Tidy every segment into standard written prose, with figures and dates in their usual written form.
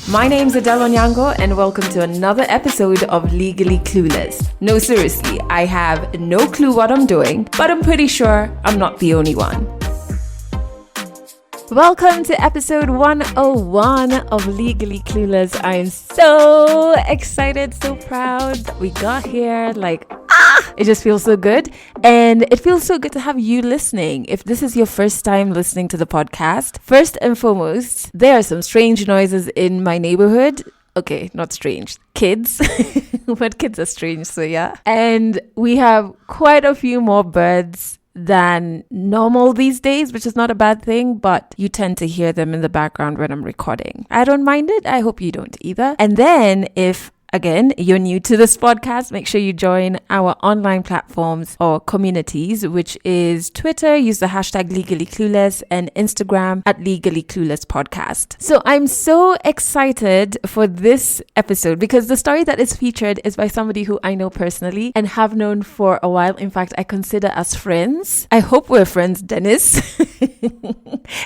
My name's Adele Onyango and welcome to another episode of Legally Clueless. No, seriously, I have no clue what I'm doing, but I'm pretty sure I'm not the only one. Welcome to episode 101 of Legally Clueless. I am so excited, so proud that we got here. It just feels so good. And it feels so good to have you listening. If this is your first time listening to the podcast, first and foremost, there are some strange noises in my neighborhood. Okay, not strange. Kids. But kids are strange, so yeah. And we have quite a few more birds than normal these days, which is not a bad thing, but you tend to hear them in the background when I'm recording. I don't mind it. I hope you don't either. And then if again, you're new to this podcast, make sure you join our online platforms or communities, which is Twitter, use the hashtag Legally Clueless, and Instagram at Legally Clueless Podcast. So I'm so excited for this episode because the story that is featured is by somebody who I know personally and have known for a while. In fact, I consider us friends. I hope we're friends, Dennis.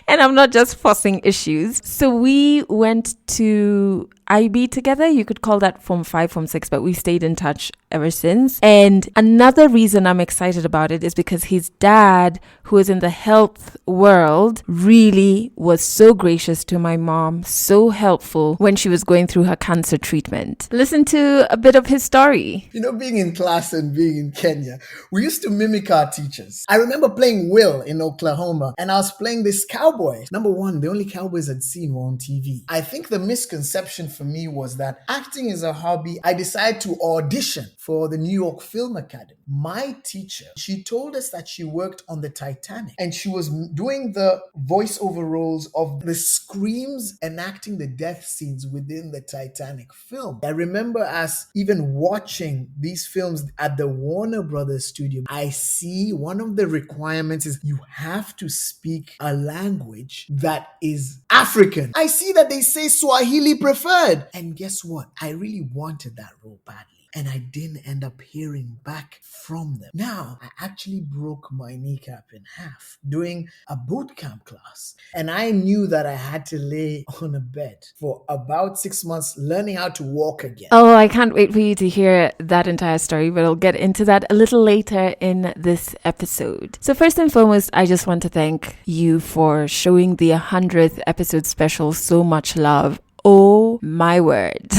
And I'm not just forcing issues. So we went to IB together. You could call that Form 5, Form 6, but we stayed in touch ever since. And another reason I'm excited about it is because his dad, who is in the health world, really was so gracious to my mom, so helpful when she was going through her cancer treatment. Listen to a bit of his story. You know, being in class and being in Kenya, we used to mimic our teachers. I remember playing Will in Oklahoma, and I was playing this cowboy. Number one, the only cowboys I'd seen were on TV. I think the misconception for me was that acting is a hobby. I decided to audition for the New York Film Academy. My teacher, she told us that she worked on the Titanic and she was doing the voiceover roles of the screams enacting the death scenes within the Titanic film. I remember us even watching these films at the Warner Brothers studio. I see one of the requirements is you have to speak a language that is African. I see that they say Swahili preferred. And guess what? I really wanted that role badly. And I didn't end up hearing back from them. Now, I actually broke my kneecap in half doing a boot camp class. And I knew that I had to lay on a bed for about 6 months learning how to walk again. Oh, I can't wait for you to hear that entire story, but I'll get into that a little later in this episode. So first and foremost, I just want to thank you for showing the 100th episode special so much love. Oh my word.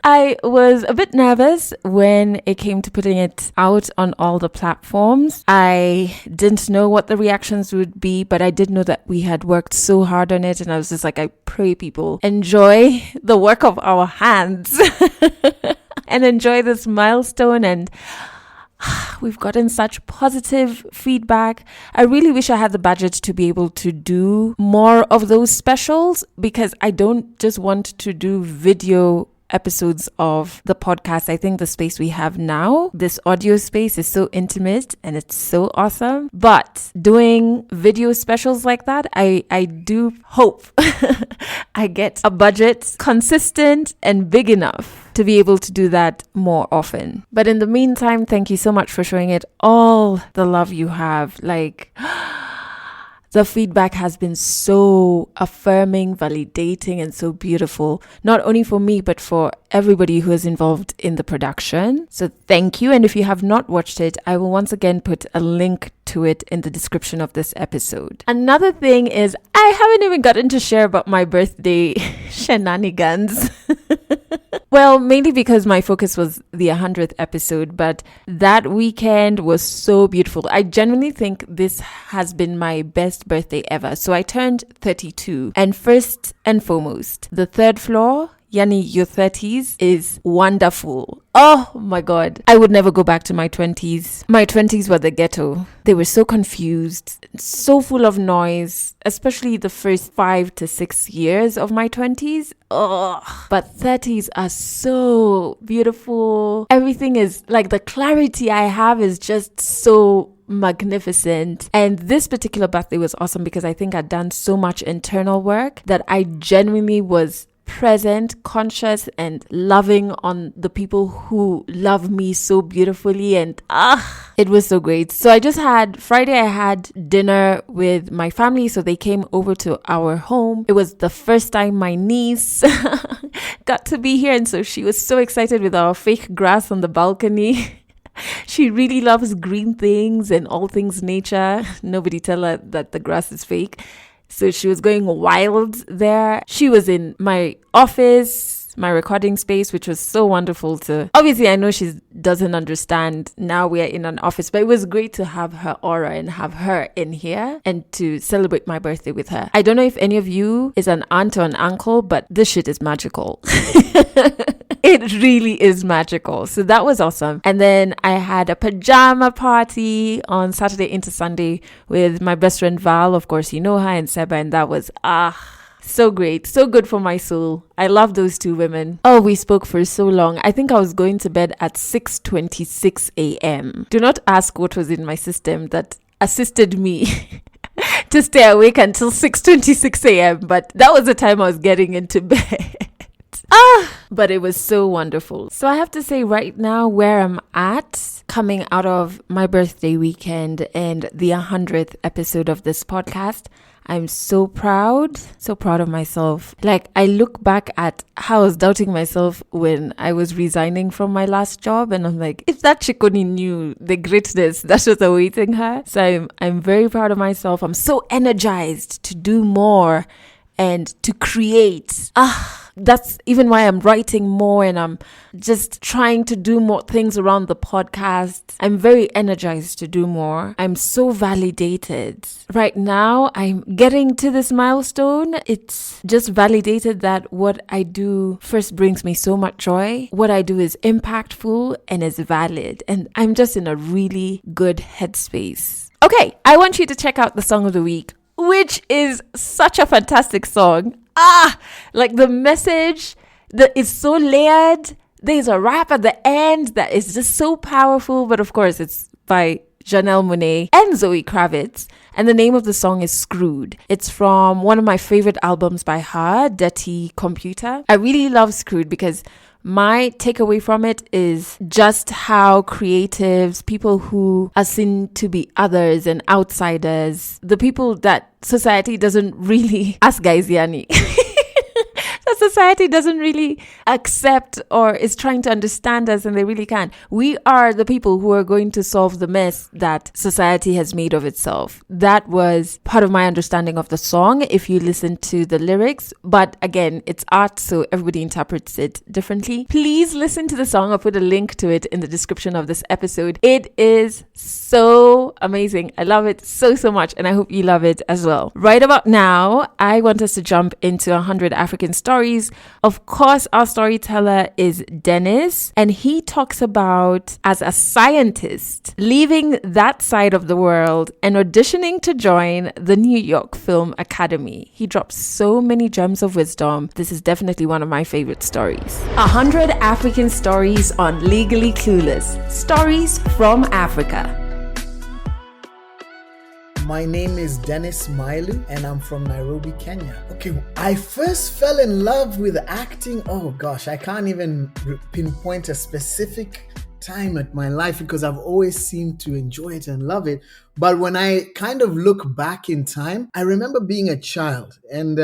I was a bit nervous when it came to putting it out on all the platforms. I didn't know what the reactions would be, but I did know that we had worked so hard on it. And I was just like, I pray people enjoy the work of our hands and enjoy this milestone. And we've gotten such positive feedback. I really wish I had the budget to be able to do more of those specials because I don't just want to do video episodes of the podcast. I think the space we have now, this audio space, is so intimate and it's so awesome. But doing video specials like that, I do hope I get a budget consistent and big enough to be able to do that more often. But in the meantime, thank you so much for showing it all the love you have. The feedback has been so affirming, validating, and so beautiful, not only for me, but for everybody who is involved in the production. So thank you. And if you have not watched it, I will once again put a link to it in the description of this episode. Another thing is I haven't even gotten to share about my birthday shenanigans. Well, mainly because my focus was the 100th episode, but that weekend was so beautiful. I genuinely think this has been my best birthday ever. So I turned 32, and first and foremost, the third floor, Yani, your 30s is wonderful. Oh my God. I would never go back to my 20s. My 20s were the ghetto. They were so confused, so full of noise, especially the first 5 to 6 years of my 20s. Oh, but 30s are so beautiful. Everything is like the clarity I have is just so magnificent. And this particular birthday was awesome because I think I'd done so much internal work that I genuinely was present, conscious, and loving on the people who love me so beautifully. And it was so great. So I just had Friday, I had dinner with my family. So they came over to our home. It was the first time my niece got to be here. And so she was so excited with our fake grass on the balcony. She really loves green things and all things nature. Nobody tell her that the grass is fake. So she was going wild there. She was in my office, my recording space, which was so wonderful to... Obviously, I know she doesn't understand now we are in an office, but it was great to have her aura and have her in here and to celebrate my birthday with her. I don't know if any of you is an aunt or an uncle, but this shit is magical. It really is magical. So that was awesome. And then I had a pajama party on Saturday into Sunday with my best friend Val. Of course, you know her, and Seba. And that was, so great. So good for my soul. I love those two women. Oh, we spoke for so long. I think I was going to bed at 6:26 a.m. Do not ask what was in my system that assisted me to stay awake until 6:26 a.m. But that was the time I was getting into bed. But it was so wonderful. So I have to say right now where I'm at, coming out of my birthday weekend and the 100th episode of this podcast, I'm so proud of myself. Like, I look back at how I was doubting myself when I was resigning from my last job, and I'm like, if that chick only knew the greatness that was awaiting her. So I'm very proud of myself. I'm so energized to do more and to create. That's even why I'm writing more and I'm just trying to do more things around the podcast. I'm very energized to do more. I'm so validated. Right now, I'm getting to this milestone. It's just validated that what I do first brings me so much joy. What I do is impactful and is valid. And I'm just in a really good headspace. Okay, I want you to check out the song of the week, which is such a fantastic song. Like the message that is so layered. There's a rap at the end that is just so powerful. But of course, it's by Janelle Monáe and Zoe Kravitz. And the name of the song is Screwed. It's from one of my favorite albums by her, Dirty Computer. I really love Screwed because my takeaway from it is just how creatives, people who are seen to be others and outsiders, the people that society doesn't really, us guys, Yani, that society doesn't really accept or is trying to understand us, and they really can't. We are the people who are going to solve the mess that society has made of itself. That was part of my understanding of the song if you listen to the lyrics. But again, it's art, so everybody interprets it differently. Please listen to the song. I'll put a link to it in the description of this episode. It is so amazing. I love it so much, and I hope you love it as well. Right about now, I want us to jump into 100 African stories. Of course, our storyteller is Dennis, and he talks about, as a scientist, leaving that side of the world and auditioning to join the New York Film Academy. He drops so many gems of wisdom. This is definitely one of my favorite stories. 100 African stories on Legally Clueless. Stories from Africa. My name is Dennis Mailu and I'm from Nairobi, Kenya. Okay, I first fell in love with acting. Oh gosh, I can't even pinpoint a specific time at my life because I've always seemed to enjoy it and love it. But when I kind of look back in time, I remember being a child and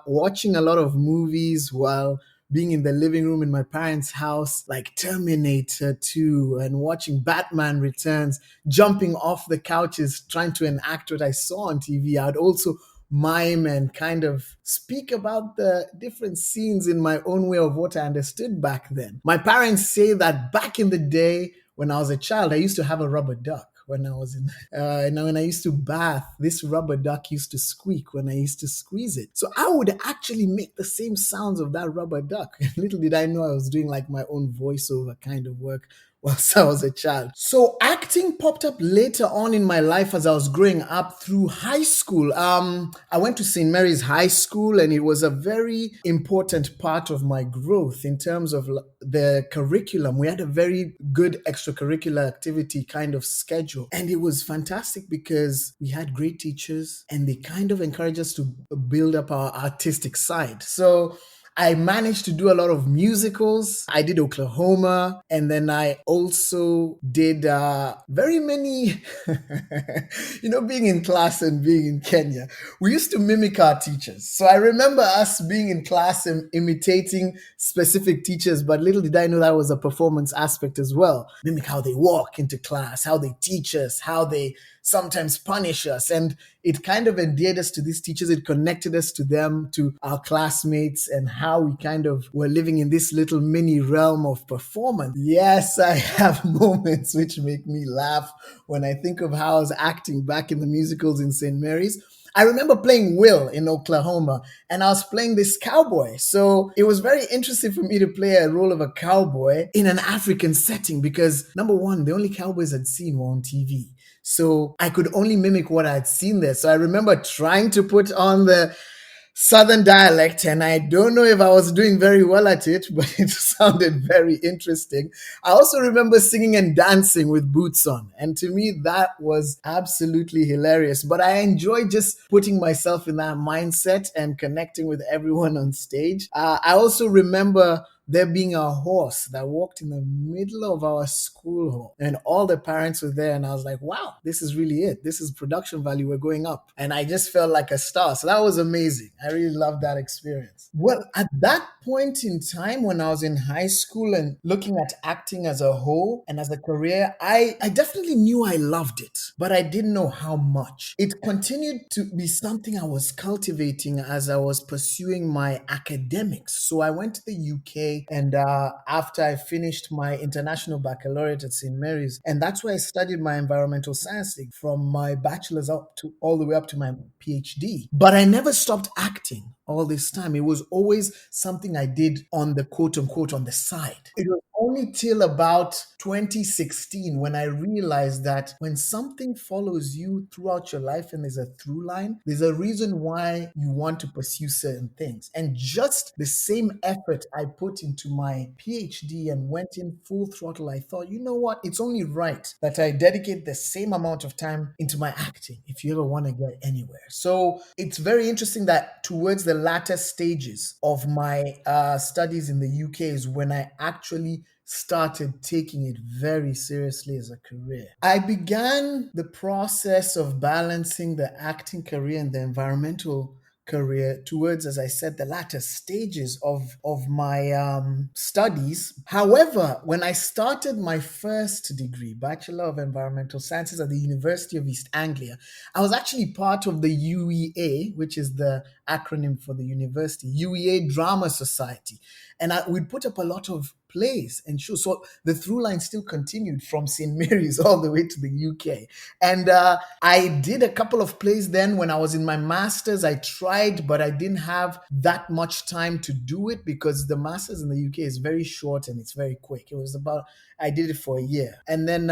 watching a lot of movies while being in the living room in my parents' house, like Terminator 2 and watching Batman Returns, jumping off the couches, trying to enact what I saw on TV. I'd also mime and kind of speak about the different scenes in my own way of what I understood back then. My parents say that back in the day, when I was a child, I used to have a rubber duck. When I was when I used to bath, this rubber duck used to squeak when I used to squeeze it. So I would actually make the same sounds of that rubber duck. Little did I know I was doing like my own voiceover kind of work whilst I was a child. So acting popped up later on in my life as I was growing up through high school. I went to St. Mary's High School, and it was a very important part of my growth in terms of the curriculum. We had a very good extracurricular activity kind of schedule, and it was fantastic because we had great teachers and they kind of encouraged us to build up our artistic side. So I managed to do a lot of musicals. I did Oklahoma, and then I also did very many, being in class and being in Kenya. We used to mimic our teachers. So I remember us being in class and imitating specific teachers, but little did I know that was a performance aspect as well. Mimic how they walk into class, how they teach us, how they sometimes punish us. And it kind of endeared us to these teachers. It connected us to them, to our classmates, and how we kind of were living in this little mini realm of performance. Yes, I have moments which make me laugh when I think of how I was acting back in the musicals in St. Mary's. I remember playing Will in Oklahoma, and I was playing this cowboy. So it was very interesting for me to play a role of a cowboy in an African setting because, number one, the only cowboys I'd seen were on TV. So I could only mimic what I'd seen there. So I remember trying to put on the Southern dialect, and I don't know if I was doing very well at it, but it sounded very interesting. I also remember singing and dancing with boots on, and to me, that was absolutely hilarious. But I enjoyed just putting myself in that mindset and connecting with everyone on stage. I also remember there being a horse that walked in the middle of our school hall, and all the parents were there, and I was like, wow, this is really it. This is production value. We're going up. And I just felt like a star. So that was amazing. I really loved that experience. Well, at that point in time when I was in high school and looking at acting as a whole and as a career, I definitely knew I loved it, but I didn't know how much. It continued to be something I was cultivating as I was pursuing my academics. So I went to the UK, and after I finished my international baccalaureate at St. Mary's, and that's where I studied my environmental science degree from my bachelor's up to all the way up to my PhD. But I never stopped acting all this time. It was always something I did on the quote unquote on the side. It was only till about 2016 when I realized that when something follows you throughout your life and there's a through line, there's a reason why you want to pursue certain things. And just the same effort I put into my PhD and went in full throttle, I thought, you know what? It's only right that I dedicate the same amount of time into my acting if you ever want to get anywhere. So it's very interesting that towards the latter stages of my studies in the UK is when I actually started taking it very seriously as a career. I began the process of balancing the acting career and the environmental career towards, as I said, the latter stages of my studies. However, when I started my first degree, Bachelor of Environmental Sciences at the University of East Anglia, I was actually part of the UEA, which is the acronym for the university, UEA Drama Society. And we'd put up a lot of plays and shows. So the through line still continued from St. Mary's all the way to the UK. And I did a couple of plays then when I was in my master's. I tried, but I didn't have that much time to do it because the master's in the UK is very short and it's very quick. I did it for a year. And then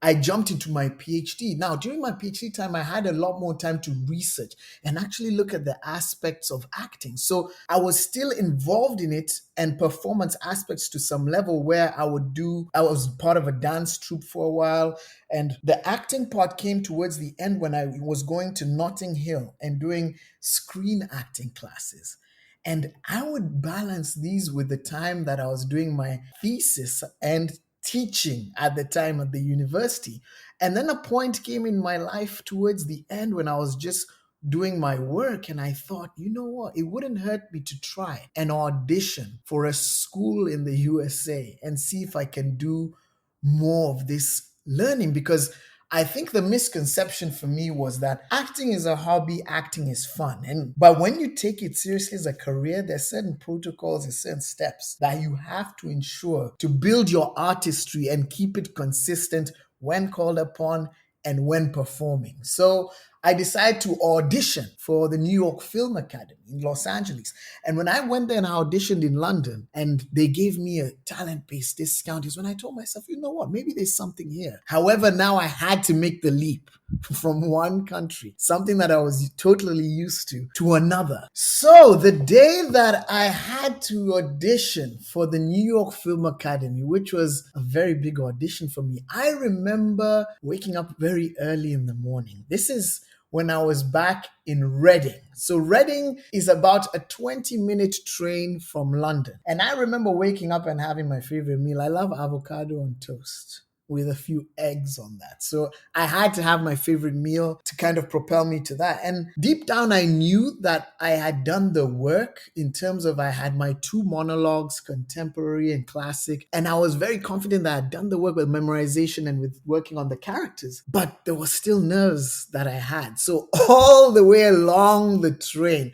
I jumped into my PhD. Now, during my PhD time, I had a lot more time to research and actually look at the aspects of acting. So I was still involved in it and performance aspects to some level where I was part of a dance troupe for a while. And the acting part came towards the end when I was going to Notting Hill and doing screen acting classes. And I would balance these with the time that I was doing my thesis and teaching at the time at the university. And then a point came in my life towards the end when I was just doing my work and I thought, you know what, it wouldn't hurt me to try an audition for a school in the USA and see if I can do more of this learning, because I think the misconception for me was that acting is a hobby, acting is fun. But when you take it seriously as a career, there's certain protocols and certain steps that you have to ensure to build your artistry and keep it consistent when called upon and when performing. So I decided to audition for the New York Film Academy in Los Angeles. And when I went there and I auditioned in London and they gave me a talent-based discount, is when I told myself, you know what, maybe there's something here. However, now I had to make the leap from one country, something that I was totally used to another. So the day that I had to audition for the New York Film Academy, which was a very big audition for me, I remember waking up very early in the morning. This is when I was back in Reading. So Reading is about a 20-minute train from London. And I remember waking up and having my favorite meal. I love avocado on toast with a few eggs on that. So I had to have my favorite meal to kind of propel me to that. And deep down, I knew that I had done the work in terms of I had my two monologues, contemporary and classic. And I was very confident that I had done the work with memorization and with working on the characters. But there was still nerves that I had. So all the way along the train,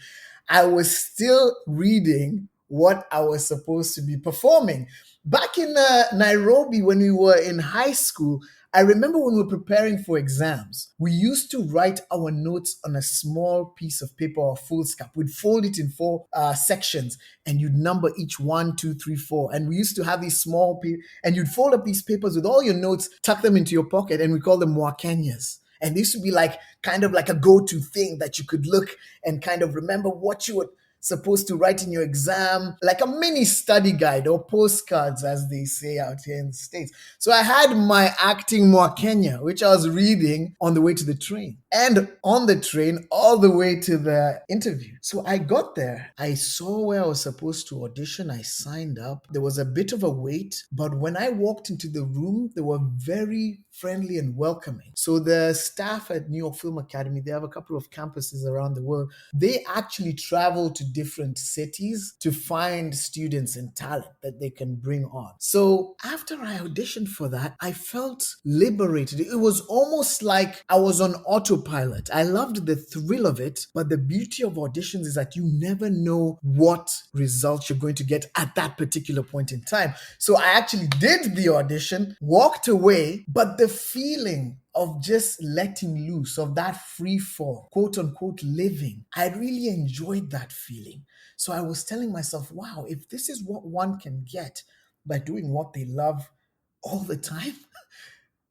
I was still reading what I was supposed to be performing. Back in Nairobi, when we were in high school, I remember when we were preparing for exams, we used to write our notes on a small piece of paper or foolscap. We'd fold it in four sections and you'd number each one, two, three, four. And we used to have these small and you'd fold up these papers with all your notes, tuck them into your pocket, and we call them Mwakenyas. And this would be like kind of like a go-to thing that you could look and kind of remember what you were supposed to write in your exam, like a mini study guide or postcards, as they say out here in the States. So I had my acting More Kenya, which I was reading on the way to the train and on the train all the way to the interview. So I got there. I saw where I was supposed to audition. I signed up. There was a bit of a wait, but when I walked into the room, they were very friendly and welcoming. So the staff at New York Film Academy, they have a couple of campuses around the world. They actually travel to different cities to find students and talent that they can bring on. So after I auditioned for that, I felt liberated. It was almost like I was on autopilot. I loved the thrill of it, but the beauty of auditions is that you never know what results you're going to get at that particular point in time. So I actually did the audition, walked away, but the feeling of just letting loose, of that free fall, quote unquote, living, I really enjoyed that feeling. So I was telling myself, wow, if this is what one can get by doing what they love all the time,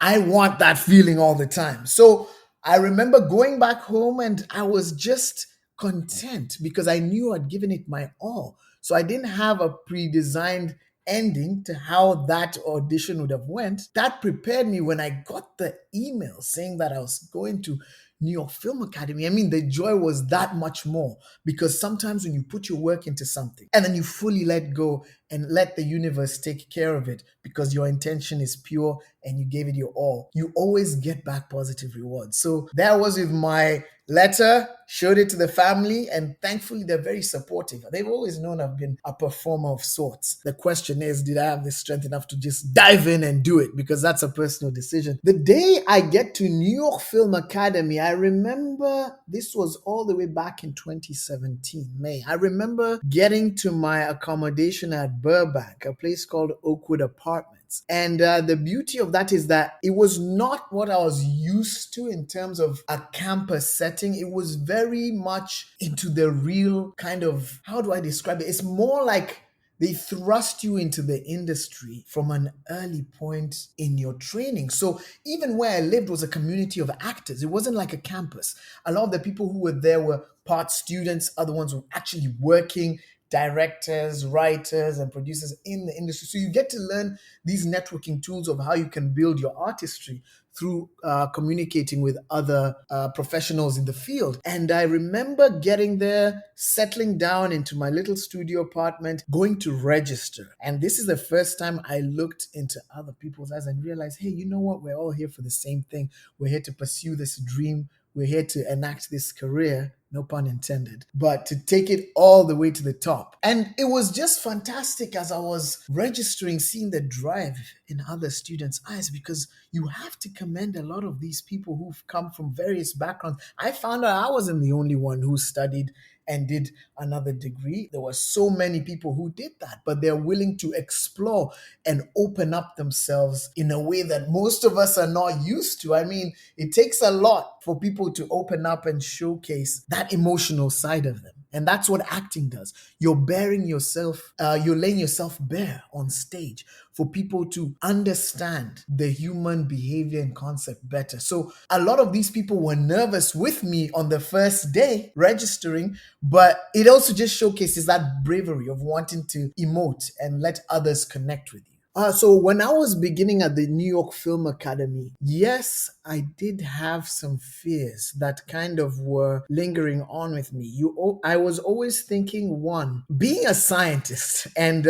I want that feeling all the time. So I remember going back home and I was just content because I knew I'd given it my all. So I didn't have a pre-designed ending to how that audition would have went. That prepared me when I got the email saying that I was going to New York Film Academy. I mean, the joy was that much more because sometimes when you put your work into something and then you fully let go and let the universe take care of it because your intention is pure and you gave it your all, you always get back positive rewards. So that was with my letter, showed it to the family, and thankfully they're very supportive. They've always known I've been a performer of sorts. The question is, did I have the strength enough to just dive in and do it? Because that's a personal decision. The day I get to New York Film Academy, I remember this was all the way back in 2017, May. I remember getting to my accommodation at Burbank, a place called Oakwood Apartments. And the beauty of that is that it was not what I was used to in terms of a campus setting. It was very much into the real kind of, how do I describe it? It's more like they thrust you into the industry from an early point in your training. So even where I lived was a community of actors. It wasn't like a campus. A lot of the people who were there were part students, other ones were actually working, directors, writers, and producers in the industry. So you get to learn these networking tools of how you can build your artistry through communicating with other professionals in the field. And I remember getting there, settling down into my little studio apartment, going to register. And this is the first time I looked into other people's eyes and realized, hey, you know what? We're all here for the same thing. We're here to pursue this dream. We're here to enact this career, no pun intended, but to take it all the way to the top. And it was just fantastic as I was registering, seeing the drive in other students' eyes, because you have to commend a lot of these people who've come from various backgrounds. I found out I wasn't the only one who studied and did another degree. There were so many people who did that, but they're willing to explore and open up themselves in a way that most of us are not used to. I mean, it takes a lot for people to open up and showcase that emotional side of them. And that's what acting does. You're bearing yourself, you're laying yourself bare on stage for people to understand the human behavior and concept better. So a lot of these people were nervous with me on the first day registering, but it also just showcases that bravery of wanting to emote and let others connect with you. So when I was beginning at the New York Film Academy, yes, I did have some fears that kind of were lingering on with me. I was always thinking, one, being a scientist and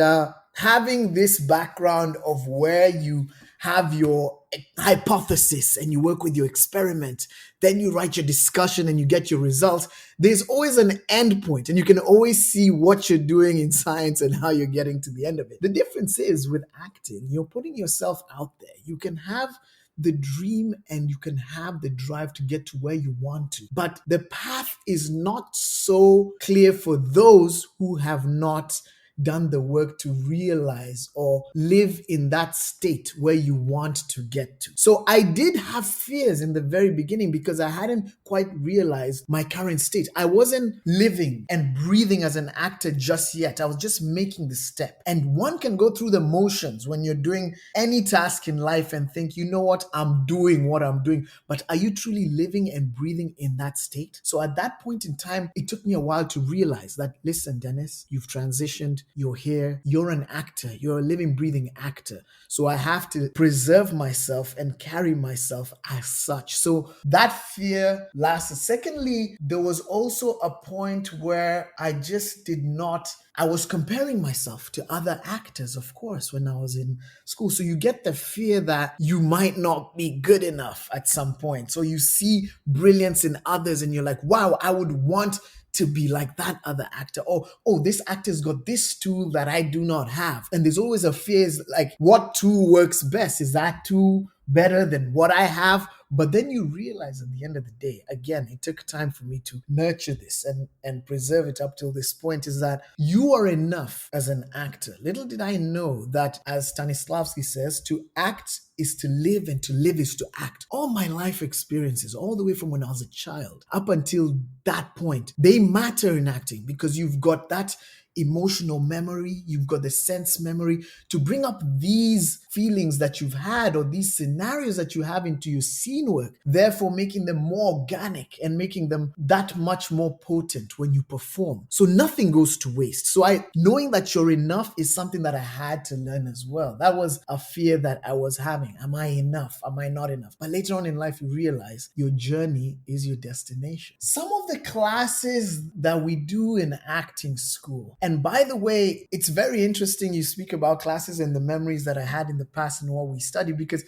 having this background of where you have your hypothesis and you work with your experiment, then you write your discussion and you get your results. There's always an end point, and you can always see what you're doing in science and how you're getting to the end of it. The difference is with acting, you're putting yourself out there. You can have the dream and you can have the drive to get to where you want to. But the path is not so clear for those who have not done the work to realize or live in that state where you want to get to. So I did have fears in the very beginning because I hadn't quite realized my current state. I wasn't living and breathing as an actor just yet. I was just making the step. And one can go through the motions when you're doing any task in life and think, you know what, I'm doing what I'm doing. But are you truly living and breathing in that state? So at that point in time, it took me a while to realize that, listen, Dennis, you've transitioned, you're here, you're an actor, you're a living, breathing actor. So I have to preserve myself and carry myself as such. So that fear lasted. Secondly, there was also a point where I just did not, I was comparing myself to other actors, of course, when I was in school. So you get the fear that you might not be good enough at some point. So you see brilliance in others and you're like, wow, I would want to be like that other actor. Oh, this actor's got this tool that I do not have. And there's always a fear, is like, what tool works best? Is that tool better than what I have? But then you realize at the end of the day, again, it took time for me to nurture this and preserve it up till this point, is that you are enough as an actor. Little did I know that, as Stanislavski says, to act is to live and to live is to act. All my life experiences, all the way from when I was a child up until that point, they matter in acting because you've got that emotional memory, you've got the sense memory to bring up these feelings that you've had or these scenarios that you have into your scene work, therefore making them more organic and making them that much more potent when you perform. So nothing goes to waste. So knowing that you're enough is something that I had to learn as well. That was a fear that I was having. Am I enough? Am I not enough? But later on in life, you realize your journey is your destination. Some of the classes that we do in acting school, and by the way, it's very interesting you speak about classes and the memories that I had in the past and what we studied, because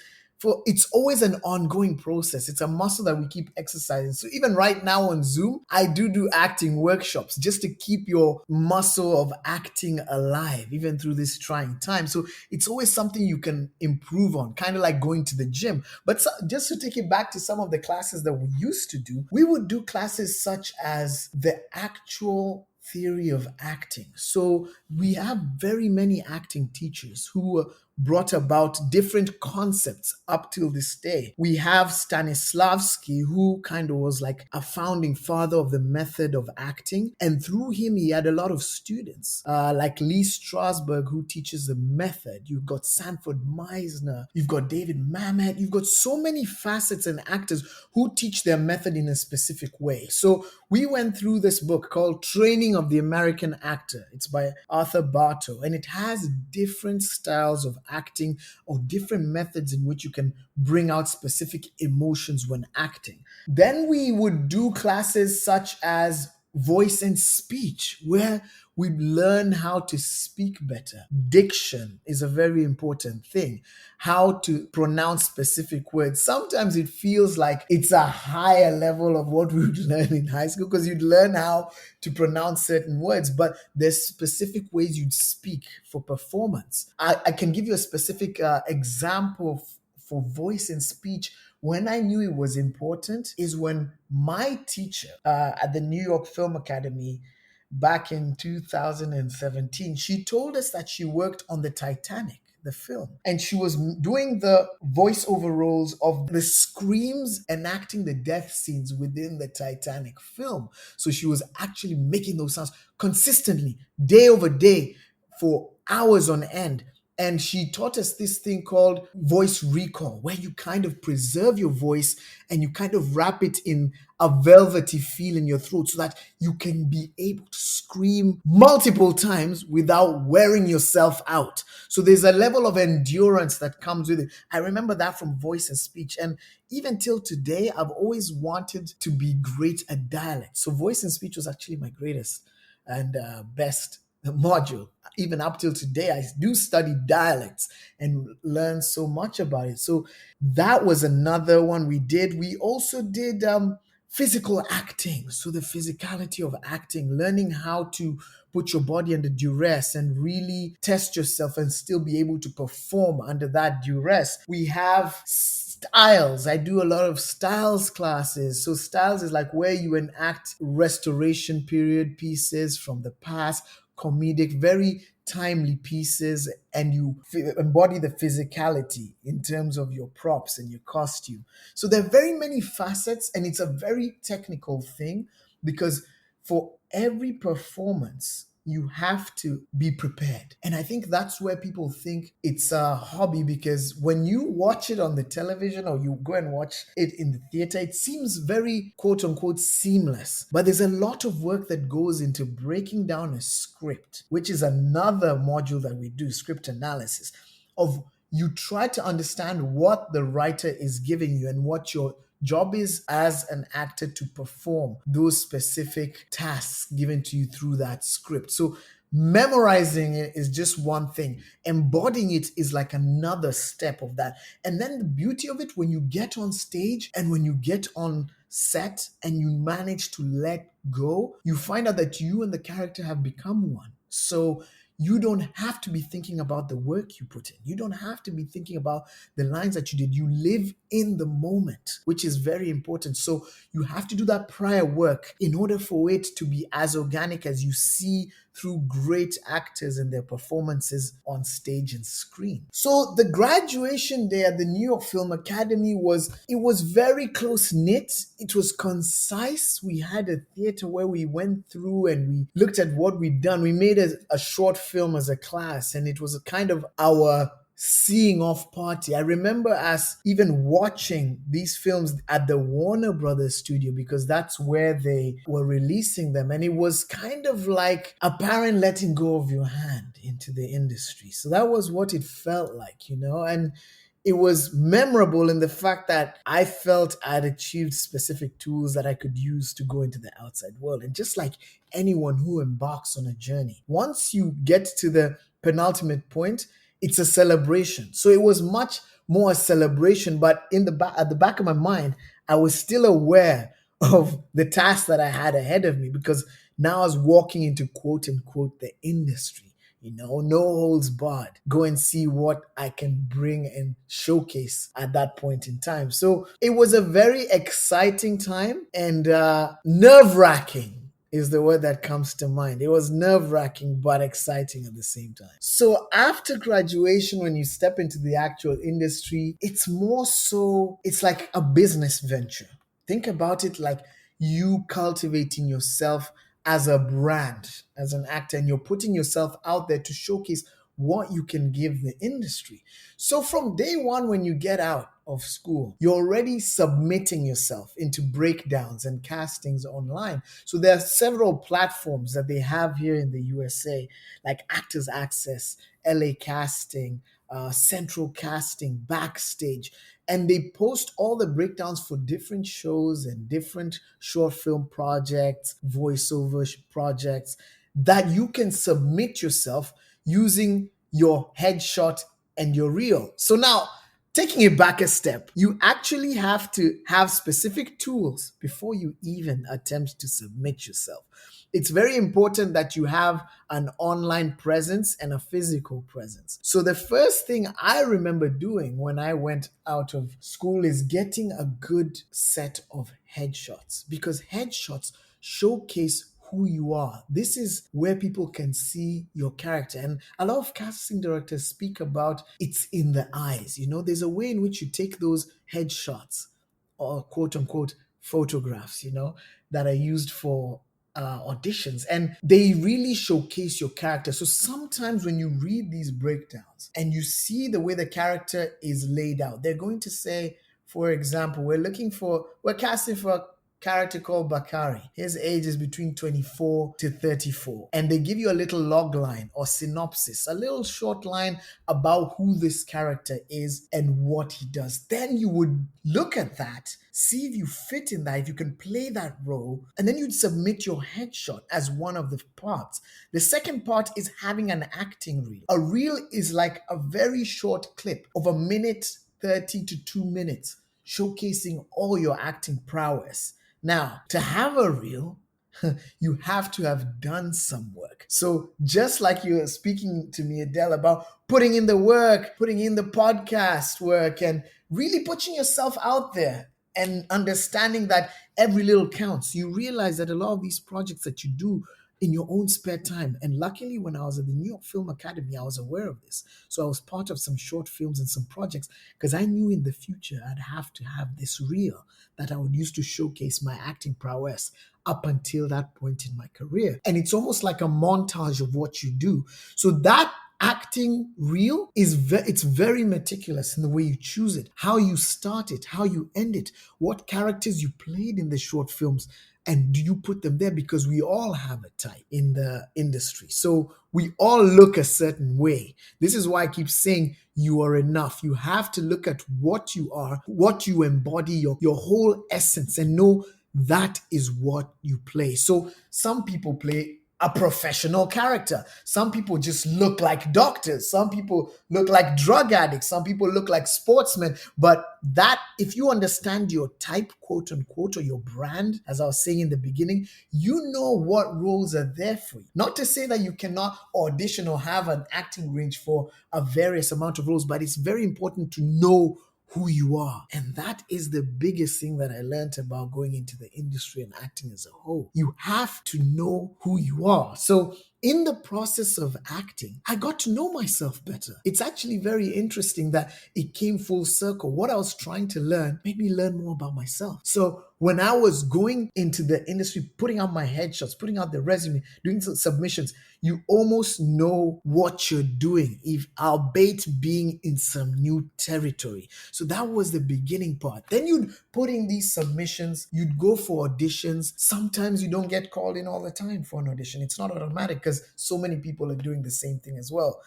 it's always an ongoing process. It's a muscle that we keep exercising. So even right now on Zoom, I do acting workshops just to keep your muscle of acting alive, even through this trying time. So it's always something you can improve on, kind of like going to the gym. But just to take it back to some of the classes that we used to do, we would do classes such as the actual theory of acting. So we have very many acting teachers who brought about different concepts up till this day. We have Stanislavski, who kind of was like a founding father of the method of acting. And through him, he had a lot of students, like Lee Strasberg, who teaches the method. You've got Sanford Meisner. You've got David Mamet. You've got so many facets and actors who teach their method in a specific way. So we went through this book called Training of the American Actor. It's by Arthur Bartow, and it has different styles of acting or different methods in which you can bring out specific emotions when acting. Then we would do classes such as voice and speech, where we learn how to speak better. Diction is a very important thing. How to pronounce specific words. Sometimes it feels like it's a higher level of what we would learn in high school, because you'd learn how to pronounce certain words, but there's specific ways you'd speak for performance. I can give you a specific example for voice and speech. When I knew it was important is when my teacher at the New York Film Academy back in 2017, she told us that she worked on the Titanic, the film, and she was doing the voiceover roles of the screams enacting the death scenes within the Titanic film. So she was actually making those sounds consistently, day over day, for hours on end. And she taught us this thing called voice recall, where you kind of preserve your voice and you kind of wrap it in a velvety feel in your throat so that you can be able to scream multiple times without wearing yourself out. So there's a level of endurance that comes with it. I remember that from voice and speech. And even till today, I've always wanted to be great at dialect. So voice and speech was actually my greatest and best module. Even up till today, I do study dialects and learn so much about it. So that was another one we did. We also did physical acting. So the physicality of acting, learning how to put your body under duress and really test yourself and still be able to perform under that duress. We have styles. I do a lot of styles classes. So styles is like where you enact restoration period pieces from the past, comedic, very timely pieces, and you embody the physicality in terms of your props and your costume. So there are very many facets, and it's a very technical thing because for every performance, you have to be prepared. And I think that's where people think it's a hobby, because when you watch it on the television or you go and watch it in the theater, it seems very quote unquote seamless. But there's a lot of work that goes into breaking down a script, which is another module that we do, script analysis, of you try to understand what the writer is giving you and what your job is as an actor to perform those specific tasks given to you through that script. So memorizing it is just one thing. Embodying it is like another step of that. And then the beauty of it, when you get on stage and when you get on set and you manage to let go, you find out that you and the character have become one. So you don't have to be thinking about the work you put in. You don't have to be thinking about the lines that you did. You live in the moment, which is very important. So you have to do that prior work in order for it to be as organic as you see through great actors and their performances on stage and screen. So the graduation day at the New York Film Academy was very close knit. It was concise. We had a theater where we went through and we looked at what we'd done. We made a short film as a class, and it was a kind of our seeing off party. I remember us even watching these films at the Warner Brothers studio because that's where they were releasing them. And it was kind of like a parent letting go of your hand into the industry. So that was what it felt like, and it was memorable in the fact that I felt I'd achieved specific tools that I could use to go into the outside world. And just like anyone who embarks on a journey, once you get to the penultimate point, it's a celebration. So it was much more a celebration, but at the back of my mind, I was still aware of the task that I had ahead of me, because now I was walking into quote unquote the industry. No holds barred. Go and see what I can bring and showcase at that point in time. So it was a very exciting time, and nerve-wracking is the word that comes to mind. It was nerve-wracking but exciting at the same time. So after graduation, when you step into the actual industry, it's more so, it's like a business venture. Think about it like you cultivating yourself as a brand, as an actor, and you're putting yourself out there to showcase what you can give the industry. So from day one, when you get out of school, you're already submitting yourself into breakdowns and castings online. So there are several platforms that they have here in the USA, like Actors Access, LA Casting, Central Casting, Backstage, and they post all the breakdowns for different shows and different short film projects, voiceover projects, that you can submit yourself using your headshot and your reel. So now, taking it back a step, you actually have to have specific tools before you even attempt to submit yourself. It's very important that you have an online presence and a physical presence. So the first thing I remember doing when I went out of school is getting a good set of headshots, because headshots showcase who you are. This is where people can see your character. And a lot of casting directors speak about it's in the eyes. There's a way in which you take those headshots or quote unquote photographs, that are used for auditions, and they really showcase your character. So sometimes when you read these breakdowns and you see the way the character is laid out, they're going to say, for example, we're casting for a character called Bakari. His age is between 24 to 34. And they give you a little log line or synopsis, a little short line about who this character is and what he does. Then you would look at that, see if you fit in that, if you can play that role, and then you'd submit your headshot as one of the parts. The second part is having an acting reel. A reel is like a very short clip of a minute 30 to 2 minutes, showcasing all your acting prowess. Now, to have a reel, you have to have done some work. So just like you were speaking to me, Adele, about putting in the work, putting in the podcast work, and really putting yourself out there and understanding that every little counts, you realize that a lot of these projects that you do in your own spare time. And luckily, when I was at the New York Film Academy, I was aware of this. So I was part of some short films and some projects because I knew in the future I'd have to have this reel that I would use to showcase my acting prowess up until that point in my career. And it's almost like a montage of what you do. So that acting reel it's very meticulous in the way you choose it, how you start it, how you end it, what characters you played in the short films, and do you put them there? Because we all have a type in the industry. So we all look a certain way. This is why I keep saying you are enough. You have to look at what you are, what you embody, your whole essence, and know that is what you play. So some people play a professional character. Some people just look like doctors. Some people look like drug addicts. Some people look like sportsmen. But that, if you understand your type, quote unquote, or your brand, as I was saying in the beginning, you know what roles are there for you. Not to say that you cannot audition or have an acting range for a various amount of roles, but it's very important to know who you are. And that is the biggest thing that I learned about going into the industry and acting as a whole. You have to know who you are. So in the process of acting, I got to know myself better. It's actually very interesting that it came full circle. What I was trying to learn made me learn more about myself. So when I was going into the industry, putting out my headshots, putting out the resume, doing some submissions, you almost know what you're doing, if albeit being in some new territory. So that was the beginning part. Then you'd put in these submissions, you'd go for auditions. Sometimes you don't get called in all the time for an audition. It's not automatic because so many people are doing the same thing as well.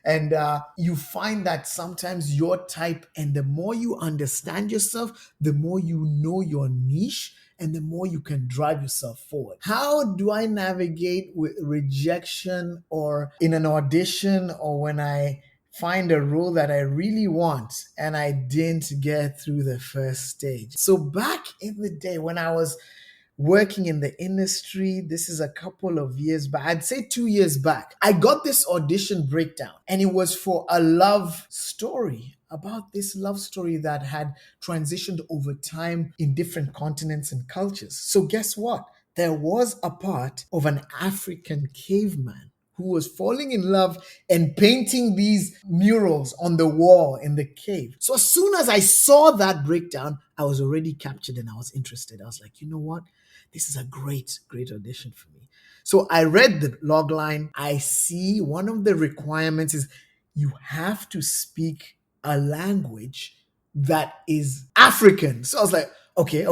And you find that sometimes your type, and the more you understand yourself, the more you know your niche, and the more you can drive yourself forward. How do I navigate with rejection or in an audition, or when I find a role that I really want and I didn't get through the first stage? So back in the day when I was working in the industry, this is a couple of years back, I'd say 2 years back, I got this audition breakdown, and it was for a love story, about this love story that had transitioned over time in different continents and cultures. So guess what? There was a part of an African caveman who was falling in love and painting these murals on the wall in the cave. So as soon as I saw that breakdown, I was already captured and I was interested. I was like, you know what? This is a great, great audition for me. So I read the log line. I see one of the requirements is you have to speak a language that is African. So I was like, okay.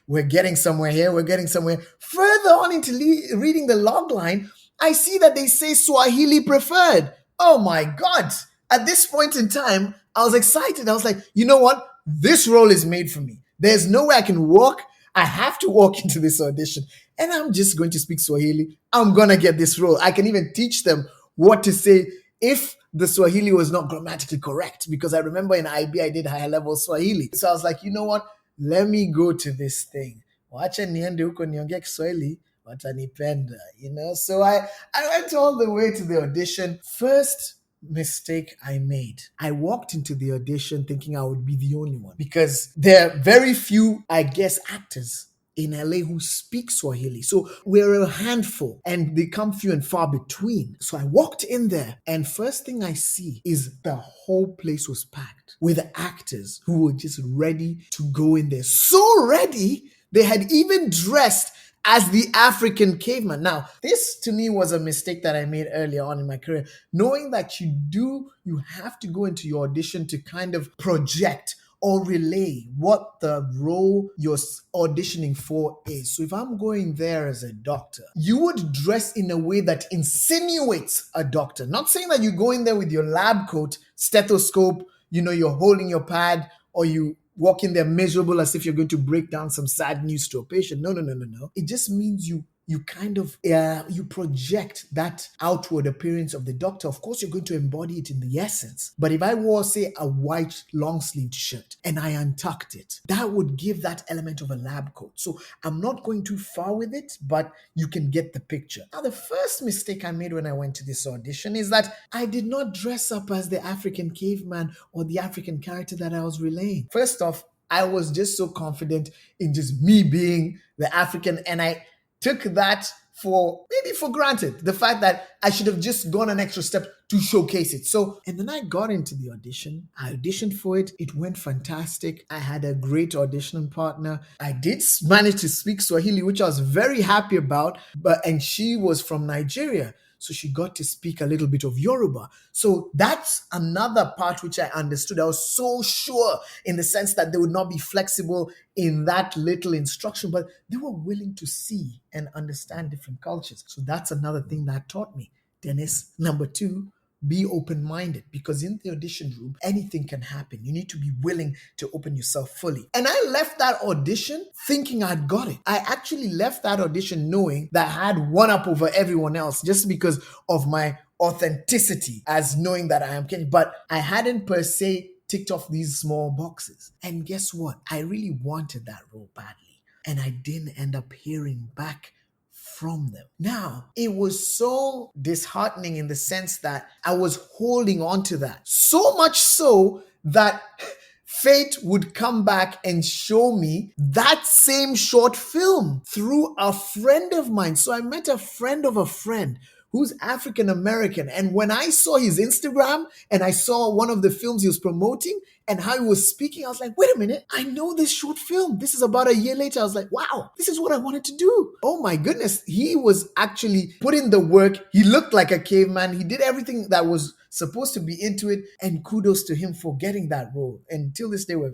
We're getting somewhere here. We're getting somewhere. Further on into reading the log line, I see that they say Swahili preferred. Oh my God. At this point in time, I was excited. I was like, you know what? This role is made for me. There's no way I can walk. I have to walk into this audition and I'm just going to speak Swahili. I'm going to get this role. I can even teach them what to say if the Swahili was not grammatically correct, because I remember in IB I did higher level Swahili. So I was like, you know what? Let me go to this thing. Wacha niende huko niongee Kiswahili, watanipenda, you know? So I went all the way to the audition. First mistake I made, I walked into the audition thinking I would be the only one, because there are very few, I guess, actors in LA who speak Swahili. So we're a handful and they come few and far between. So I walked in there and first thing I see is the whole place was packed with actors who were just ready to go in there. So ready, they had even dressed as the African caveman. Now, this to me was a mistake that I made earlier on in my career, knowing that you have to go into your audition to kind of project or relay what the role you're auditioning for is. So if I'm going there as a doctor, you would dress in a way that insinuates a doctor. Not saying that you go in there with your lab coat, stethoscope, you're holding your pad, or you walk in there miserable as if you're going to break down some sad news to a patient. No, no, no, no, no. It just means you kind of you project that outward appearance of the doctor. Of course, you're going to embody it in the essence. But if I wore, say, a white long-sleeved shirt and I untucked it, that would give that element of a lab coat. So I'm not going too far with it, but you can get the picture. Now, the first mistake I made when I went to this audition is that I did not dress up as the African caveman or the African character that I was relaying. First off, I was just so confident in just me being the African, and I took that for granted, the fact that I should have just gone an extra step to showcase it. So, and then I got into the audition. I auditioned for it. It went fantastic. I had a great auditioning partner. I did manage to speak Swahili, which I was very happy about, and she was from Nigeria. So she got to speak a little bit of Yoruba. So that's another part which I understood. I was so sure in the sense that they would not be flexible in that little instruction, but they were willing to see and understand different cultures. So that's another thing that taught me. Dennis, number two, be open-minded, because in the audition room, anything can happen. You need to be willing to open yourself fully. And I left that audition thinking I'd got it. I actually left that audition knowing that I had one up over everyone else just because of my authenticity, as knowing that I am Kenyan. But I hadn't per se ticked off these small boxes. And guess what? I really wanted that role badly. And I didn't end up hearing back from them. Now, it was so disheartening in the sense that I was holding on to that. So much so that fate would come back and show me that same short film through a friend of mine. So I met a friend of a friend who's African American. And when I saw his Instagram and I saw one of the films he was promoting and how he was speaking, I was like, wait a minute, I know this short film. This is about a year later. I was like, wow, this is what I wanted to do. Oh my goodness. He was actually put in the work. He looked like a caveman. He did everything that was supposed to be into it, and kudos to him for getting that role. And till this day, we're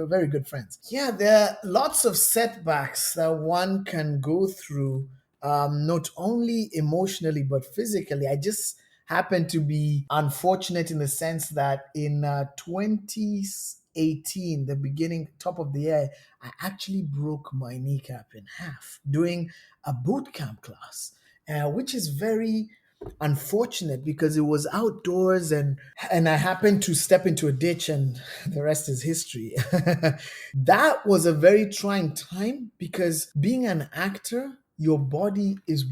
very good friends. Yeah, there are lots of setbacks that one can go through, not only emotionally but physically. I just happen to be unfortunate in the sense that in 2018, the beginning, top of the year, I actually broke my kneecap in half doing a boot camp class, which is very unfortunate because it was outdoors, and I happened to step into a ditch, and the rest is history. That was a very trying time because being an actor, your body is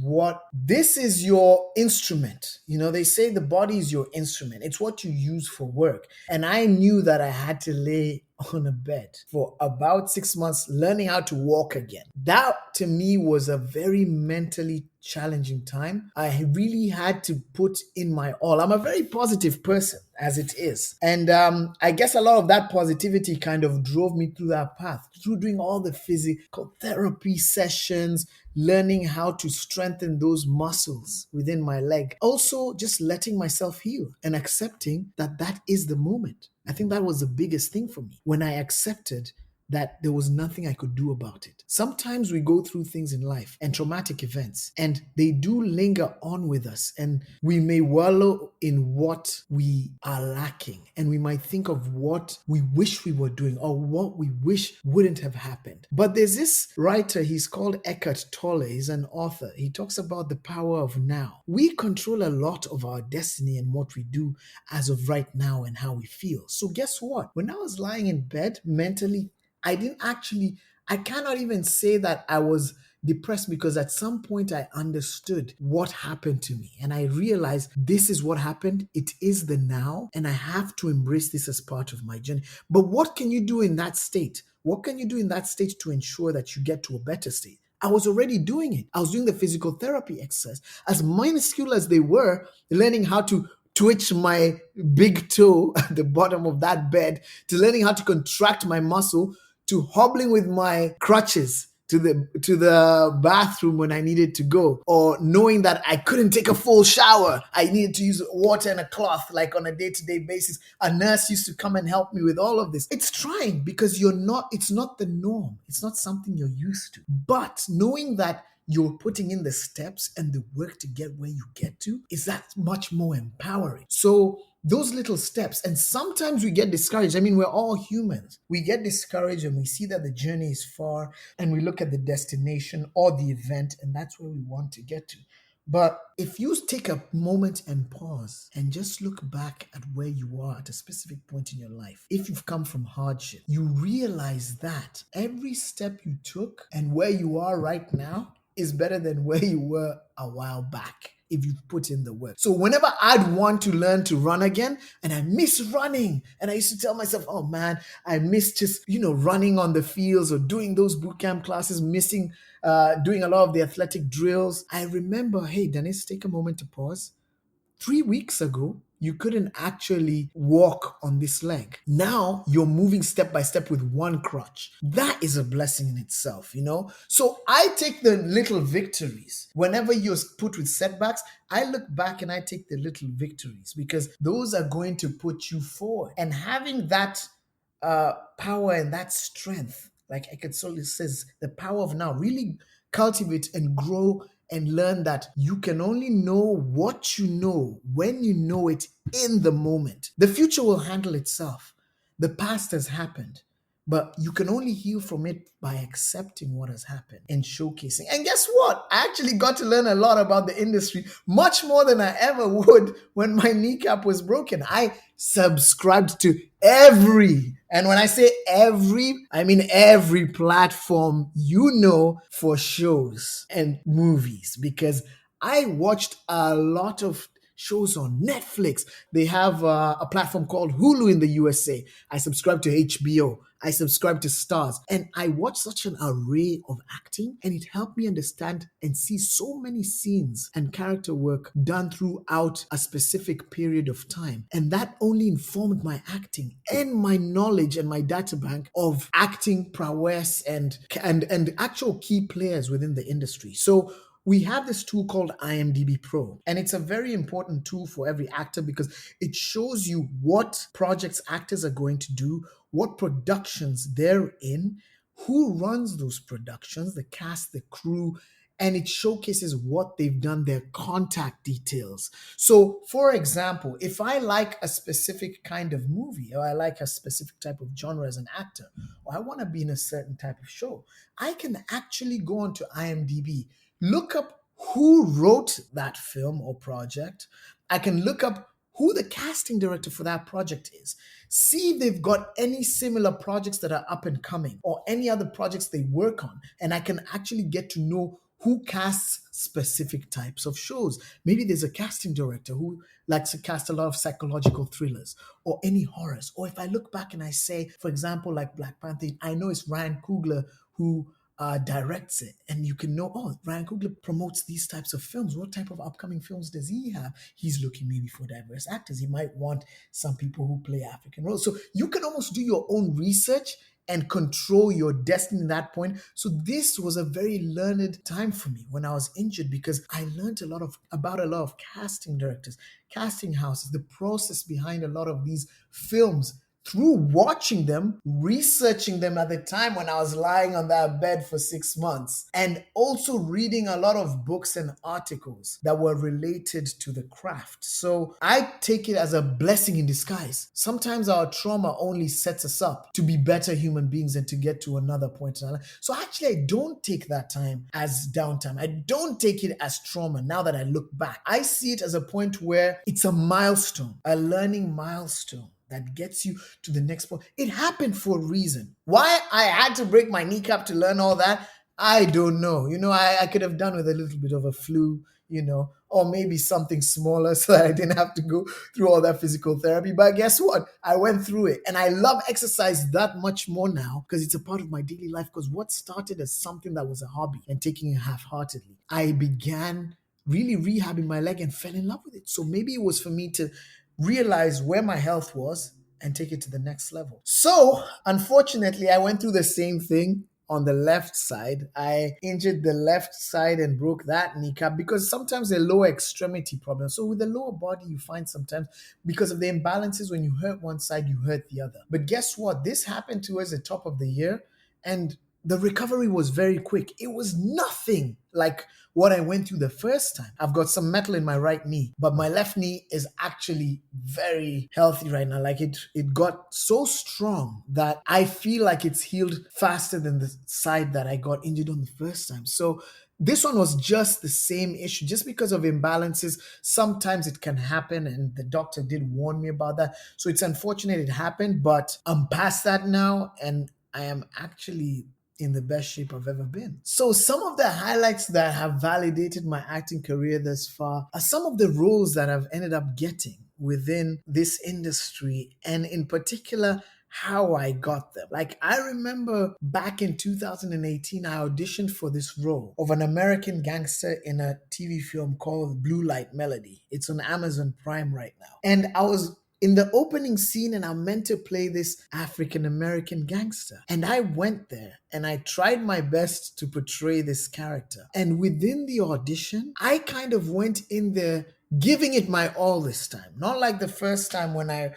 this is your instrument. They say the body is your instrument. It's what you use for work. And I knew that I had to lay on a bed for about 6 months, learning how to walk again. That to me was a very mentally challenging time. I really had to put in my all. I'm a very positive person as it is. And I guess a lot of that positivity kind of drove me through that path, through doing all the physical therapy sessions, learning how to strengthen those muscles within my leg. Also, just letting myself heal and accepting that that is the moment. I think that was the biggest thing for me when I accepted that there was nothing I could do about it. Sometimes we go through things in life and traumatic events, and they do linger on with us, and we may wallow in what we are lacking, and we might think of what we wish we were doing or what we wish wouldn't have happened. But there's this writer, he's called Eckhart Tolle, he's an author. He talks about the power of now. We control a lot of our destiny and what we do as of right now and how we feel. So guess what? When I was lying in bed mentally, I cannot even say that I was depressed, because at some point I understood what happened to me and I realized this is what happened. It is the now, and I have to embrace this as part of my journey. But what can you do in that state? What can you do in that state to ensure that you get to a better state? I was already doing it. I was doing the physical therapy exercise, as minuscule as they were, learning how to twitch my big toe at the bottom of that bed, to learning how to contract my muscle, to hobbling with my crutches to the bathroom when I needed to go, or knowing that I couldn't take a full shower, I needed to use water and a cloth like on a day-to-day basis. A nurse used to come and help me with all of this. It's trying because it's not the norm. It's not something you're used to. But knowing that you're putting in the steps and the work to get where you get to is that much more empowering. So those little steps, and sometimes we get discouraged. I mean, we're all humans. We get discouraged and we see that the journey is far and we look at the destination or the event, and that's where we want to get to. But if you take a moment and pause and just look back at where you are at a specific point in your life, if you've come from hardship, you realize that every step you took and where you are right now is better than where you were a while back if you put in the work. So whenever I'd want to learn to run again, and I miss running, and I used to tell myself, oh man, I miss just, running on the fields or doing those boot camp classes, missing doing a lot of the athletic drills. I remember, hey, Dennis, take a moment to pause. 3 weeks ago, you couldn't actually walk on this leg. Now you're moving step by step with one crutch. That is a blessing in itself. So I take the little victories. Whenever you're put with setbacks, I look back and I take the little victories because those are going to put you forward. And having that power and that strength, like Eckhart Tolle says, the power of now, really cultivate and grow and learn that you can only know what you know when you know it in the moment. The future will handle itself. The past has happened, but you can only heal from it by accepting what has happened and showcasing. And guess what? I actually got to learn a lot about the industry, much more than I ever would when my kneecap was broken. I subscribed to and when I say every, I mean every platform for shows and movies, because I watched a lot of shows on Netflix. They have a platform called Hulu in the USA. I subscribe to HBO. I subscribe to Stars. And I watched such an array of acting, and it helped me understand and see so many scenes and character work done throughout a specific period of time. And that only informed my acting and my knowledge and my data bank of acting prowess and actual key players within the industry. So we have this tool called IMDb Pro, and it's a very important tool for every actor because it shows you what projects actors are going to do, what productions they're in, who runs those productions, the cast, the crew, and it showcases what they've done, their contact details. So, for example, if I like a specific kind of movie, or I like a specific type of genre as an actor, or I want to be in a certain type of show, I can actually go onto IMDb, look up who wrote that film or project. I can look up who the casting director for that project is, see if they've got any similar projects that are up and coming or any other projects they work on. And I can actually get to know who casts specific types of shows. Maybe there's a casting director who likes to cast a lot of psychological thrillers or any horrors. Or if I look back and I say, for example, like Black Panther, I know it's Ryan Coogler who directs it, and you can know, oh, Ryan Coogler promotes these types of films. What type of upcoming films does he have? He's looking maybe for diverse actors. He might want some people who play African roles. So you can almost do your own research and control your destiny at that point. So this was a very learned time for me when I was injured, because I learned about a lot of casting directors, casting houses, the process behind a lot of these films through watching them, researching them at the time when I was lying on that bed for 6 months, and also reading a lot of books and articles that were related to the craft. So I take it as a blessing in disguise. Sometimes our trauma only sets us up to be better human beings and to get to another point in our life. So actually, I don't take that time as downtime. I don't take it as trauma now that I look back. I see it as a point where it's a milestone, a learning milestone that gets you to the next point. It happened for a reason. Why I had to break my kneecap to learn all that, I don't know. I could have done with a little bit of a flu, or maybe something smaller so that I didn't have to go through all that physical therapy. But guess what? I went through it. And I love exercise that much more now because it's a part of my daily life. Because what started as something that was a hobby and taking it half-heartedly, I began really rehabbing my leg and fell in love with it. So maybe it was for me to realize where my health was and take it to the next level. So, unfortunately, I went through the same thing on the left side. I injured the left side and broke that kneecap because sometimes they're lower extremity problems. So with the lower body, you find sometimes because of the imbalances, when you hurt one side, you hurt the other. But guess what? This happened towards the top of the year, and the recovery was very quick. It was nothing like what I went through the first time. I've got some metal in my right knee, but my left knee is actually very healthy right now. Like it got so strong that I feel like it's healed faster than the side that I got injured on the first time. So this one was just the same issue. Just because of imbalances, sometimes it can happen, and the doctor did warn me about that. So it's unfortunate it happened, but I'm past that now, and I am actually in the best shape I've ever been. So some of the highlights that have validated my acting career thus far are some of the roles that I've ended up getting within this industry, and in particular, how I got them. Like, I remember back in 2018, I auditioned for this role of an American gangster in a TV film called Blue Light Melody. It's on Amazon Prime right now. And I was in the opening scene, and I'm meant to play this African American gangster. And I went there and I tried my best to portray this character. And within the audition, I kind of went in there giving it my all this time. Not like the first time when I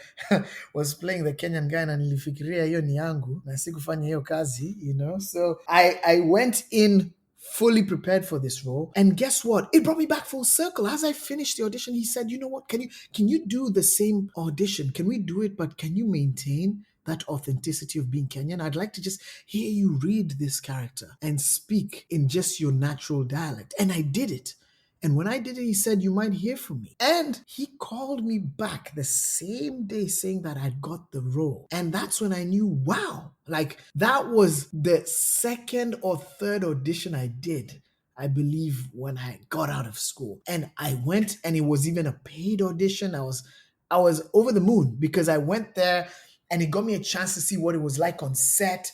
was playing the Kenyan guy na nilifikiria hiyo ni yangu na sikufanya hiyo kazi, you know. So I went in fully prepared for this role. And guess what? It brought me back full circle. As I finished the audition, he said, "You know what? Can you do the same audition? Can we do it, but can you maintain that authenticity of being Kenyan? I'd like to just hear you read this character and speak in just your natural dialect." And I did it. And when I did it, he said, "You might hear from me." And he called me back the same day saying that I'd got the role. And that's when I knew, wow, like that was the second or third audition I did, I believe, when I got out of school. And I went, and it was even a paid audition. I was over the moon because I went there and it got me a chance to see what it was like on set.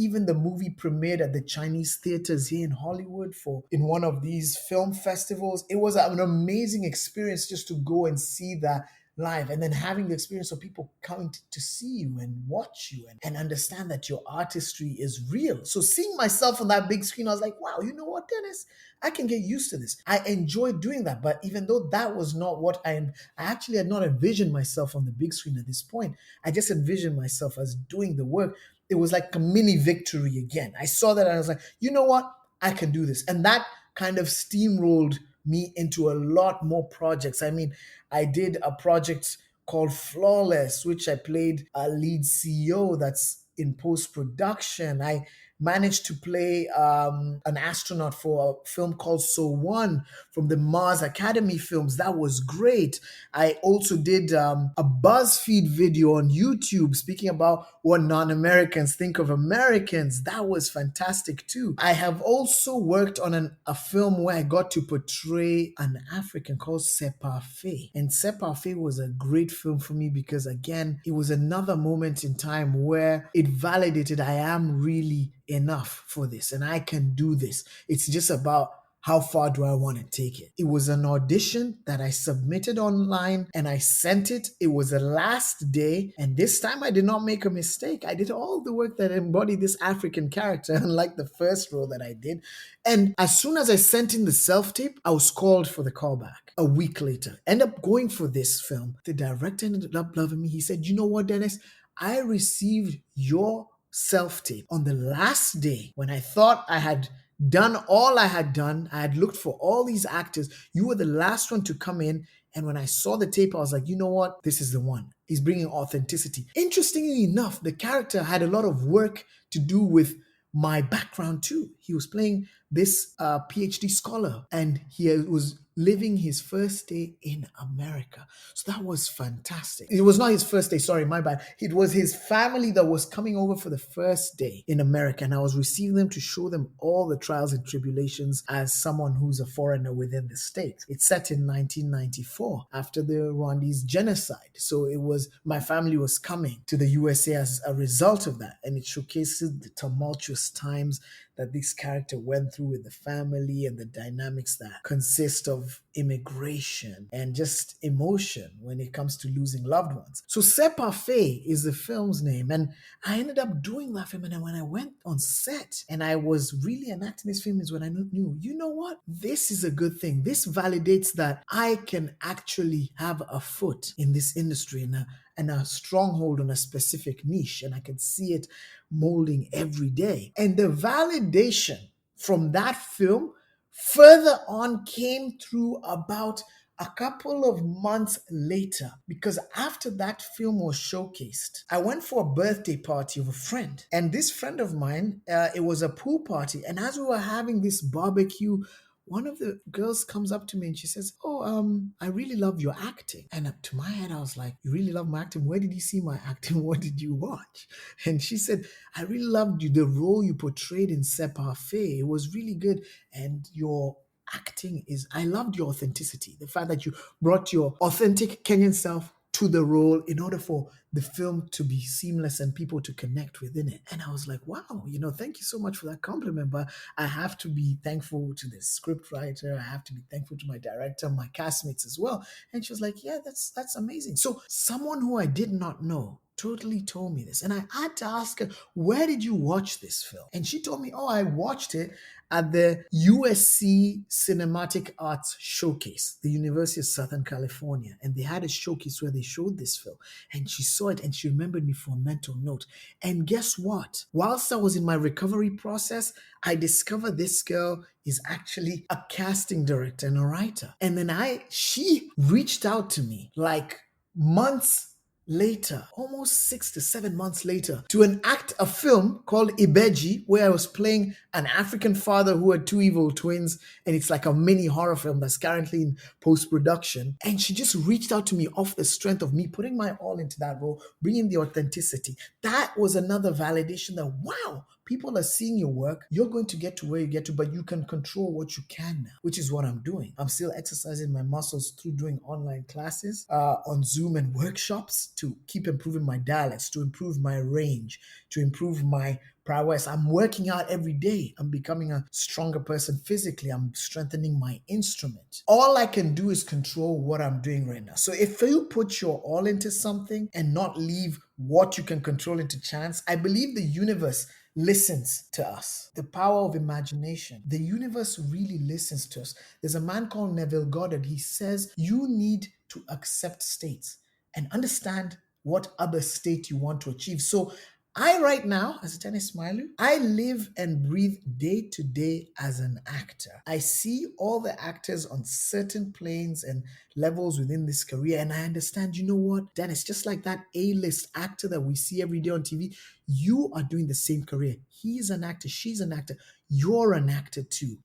Even the movie premiered at the Chinese theaters here in Hollywood for in one of these film festivals. It was an amazing experience just to go and see that live, and then having the experience of people coming to see you and watch you and understand that your artistry is real. So seeing myself on that big screen, I was like, wow, you know what, Dennis? I can get used to this. I enjoy doing that. But even though that was not what I actually had not envisioned myself on the big screen at this point. I just envisioned myself as doing the work. It was like a mini victory again. I saw that and I was like, you know what? I can do this. And that kind of steamrolled me into a lot more projects. I mean, I did a project called Flawless, which I played a lead CEO that's in post production. I managed to play an astronaut for a film called So One from the Mars Academy films. That was great. I also did a BuzzFeed video on YouTube speaking about what non-Americans think of Americans. That was fantastic too. I have also worked on a film where I got to portray an African called Sepafe. And Sepafe was a great film for me because, again, it was another moment in time where it validated I am really enough for this and I can do this. It's just about how far do I want to take it? It was an audition that I submitted online and I sent it. It was the last day. And this time I did not make a mistake. I did all the work that embodied this African character, unlike the first role that I did. And as soon as I sent in the self-tape, I was called for the callback a week later. End up going for this film. The director ended up loving me. He said, "You know what, Dennis? I received your self-tape on the last day when I thought I had done all I had done. I had looked for all these actors. You were the last one to come in. And when I saw the tape, I was like, you know what? This is the one. He's bringing authenticity." Interestingly enough, the character had a lot of work to do with my background too. He was playing this PhD scholar and he was living his first day in America. So that was fantastic. It was not his first day, sorry, my bad. It was his family that was coming over for the first day in America, and I was receiving them to show them all the trials and tribulations as someone who's a foreigner within the state. It's set in 1994 after the Rwandese genocide. So it was, my family was coming to the USA as a result of that, and it showcases the tumultuous times that this character went through with the family and the dynamics that consist of immigration and just emotion when it comes to losing loved ones. So C'est Parfait is the film's name. And I ended up doing that film. And then when I went on set and I was really enacting this film is when I knew, you know what? This is a good thing. This validates that I can actually have a foot in this industry and a stronghold on a specific niche. And I can see it molding every day. And the validation from that film further on came through about a couple of months later, because after that film was showcased, I went for a birthday party of a friend. And this friend of mine, it was a pool party. And as we were having this barbecue, one of the girls comes up to me and she says, "Oh, I really love your acting." And up to my head, I was like, "You really love my acting? Where did you see my acting? What did you watch?" And she said, "I really loved you, the role you portrayed in C'est Parfait. It was really good. And your acting is, I loved your authenticity. The fact that you brought your authentic Kenyan self to the role in order for the film to be seamless and people to connect within it." And I was like, wow, thank you so much for that compliment. But I have to be thankful to the script writer. I have to be thankful to my director, my castmates as well. And she was like, yeah, that's amazing. So someone who I did not know totally told me this. And I had to ask her, where did you watch this film? And she told me, oh, I watched it at the USC Cinematic Arts Showcase, the University of Southern California. And they had a showcase where they showed this film. And she saw it and she remembered me for a mental note. And guess what? Whilst I was in my recovery process, I discovered this girl is actually a casting director and a writer. And then she reached out to me like months later, almost 6 to 7 months later, to enact a film called Ibeji, where I was playing an African father who had two evil twins, and it's like a mini horror film that's currently in post-production. And she just reached out to me off the strength of me putting my all into that role, bringing the authenticity. That was another validation that, wow, people are seeing your work. You're going to get to where you get to, but you can control what you can now, which is what I'm doing. I'm still exercising my muscles through doing online classes on Zoom and workshops to keep improving my dialects, to improve my range, to improve my prowess. I'm working out every day. I'm becoming a stronger person physically. I'm strengthening my instrument. All I can do is control what I'm doing right now. So if you put your all into something and not leave what you can control into chance, I believe the universe listens to us. The power of imagination. The universe really listens to us. There's a man called Neville Goddard. He says you need to accept states and understand what other state you want to achieve. So I right now, as a tennis Smiley, I live and breathe day to day as an actor. I see all the actors on certain planes and levels within this career, and I understand, you know what, Dennis, just like that A-list actor that we see every day on TV, you are doing the same career. He's an actor, she's an actor. You're an actor too.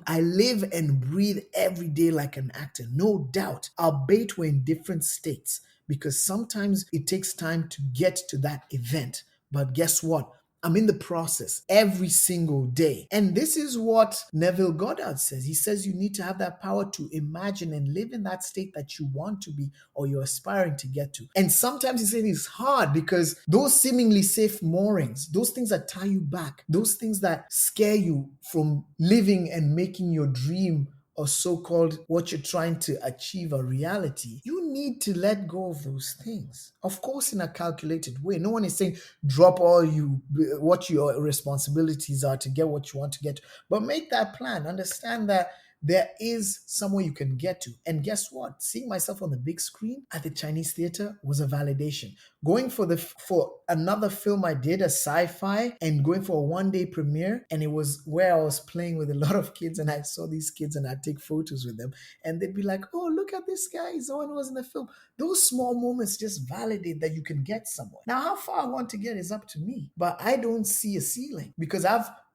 I live and breathe every day like an actor, no doubt. Albeit we're in different states, because sometimes it takes time to get to that event. But guess what? I'm in the process every single day. And this is what Neville Goddard says. He says you need to have that power to imagine and live in that state that you want to be or you're aspiring to get to. And sometimes he said it's hard because those seemingly safe moorings, those things that tie you back, those things that scare you from living and making your dream or so-called what you're trying to achieve a reality, you need to let go of those things. Of course, in a calculated way. No one is saying drop what your responsibilities are to get what you want to get, but make that plan. Understand that there is somewhere you can get to. And guess what? Seeing myself on the big screen at the Chinese theater was a validation. Going for another film I did, a sci-fi, and going for a one-day premiere, and it was where I was playing with a lot of kids, and I saw these kids and I'd take photos with them, and they'd be like, oh, look at this guy, he's the one who was in the film. Those small moments just validate that you can get somewhere. Now, how far I want to get is up to me, but I don't see a ceiling because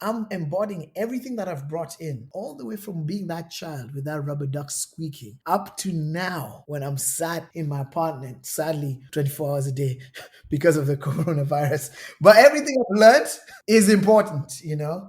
I'm embodying everything that I've brought in, all the way from being that child with that rubber duck squeaking up to now when I'm sat in my apartment, sadly, 24 hours a day because of the coronavirus. But everything I've learned is important,